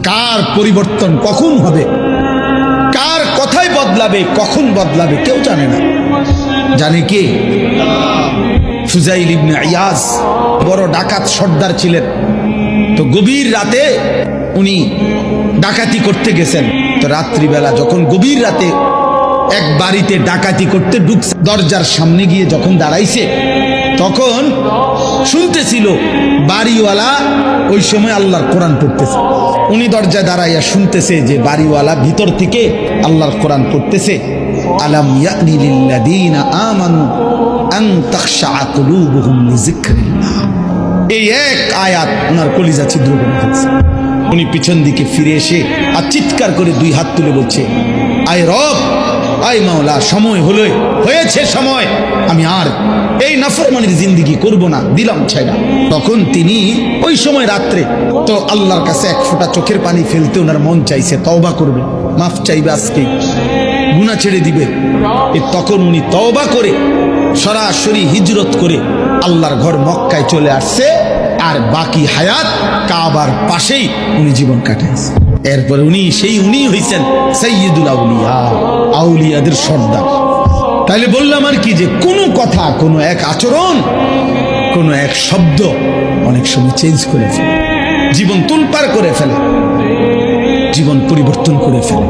কার পরিবর্তন কখন হবে, কার কথাই বদলাবে, কখন বদলাবে কেউ জানে না। জানে কে? ফুজাইল ইবনে ইয়াজ বড় ডাকাত সর্দার ছিলেন। তো গভীর রাতে উনি ডাকাতি করতে গেছেন। তো রাত্রিবেলা যখন গভীর রাতে এক বাড়িতে ডাকাতি করতে ঢুকছে, দরজার সামনে গিয়ে যখন দাঁড়াইছে তখন শুনতেছিল বাড়িওয়ালা ওই সময় আল্লাহর কোরআন পড়তেছে। উনি দরজায় দাঁড়াইয়া শুনতেছে যে বাড়িওয়ালা ভিতর থেকে আল্লাহর কোরআন পড়তেছে, আলাম ইয়ানি লিল্লাযীনা আমানু আন তাখশা কুলুবুহুম লিযিকরিল্লাহ। এই এক আয়াত ওনার কলিজা ছিদ্র করে ফেলছে। উনি পিছন দিকে ফিরে এসে আর চিৎকার করে দুই হাত তুলে বলছে, আয় রব, আয় মাওলা, সময় হলো, হয়েছে সময়, আমি আর এই নাফরমানির জিন্দেগি করব না, দিলাম ছাইড়া। তখন তিনি ওই সময় রাত্রে তো আল্লাহর কাছে এক ফোঁটা চোখের পানি ফেলতে ওনার মন চাইছে, তওবা করবে, মাফ চাইবে, আজকে গুনাহ ছেড়ে দিবে। তখন উনি তওবা করে সরাসরি হিজরত করে আল্লাহর ঘর মক্কায় চলে আসছে। আর বাকি হায়াত কাবার পাশেই উনি জীবন কাটাইছে। এরপরে উনি হইছেন সাইয়্যিদুল আউলিয়া, আউলিয়াদের সর্দার। তাইলে বললাম আর কি, যে কোনো কথা, কোনো এক আচরণ, কোনো এক শব্দ অনেক সময় চেঞ্জ করে ফেলে, জীবন তুলপার করে ফেলে, জীবন পরিবর্তন করে ফেলে।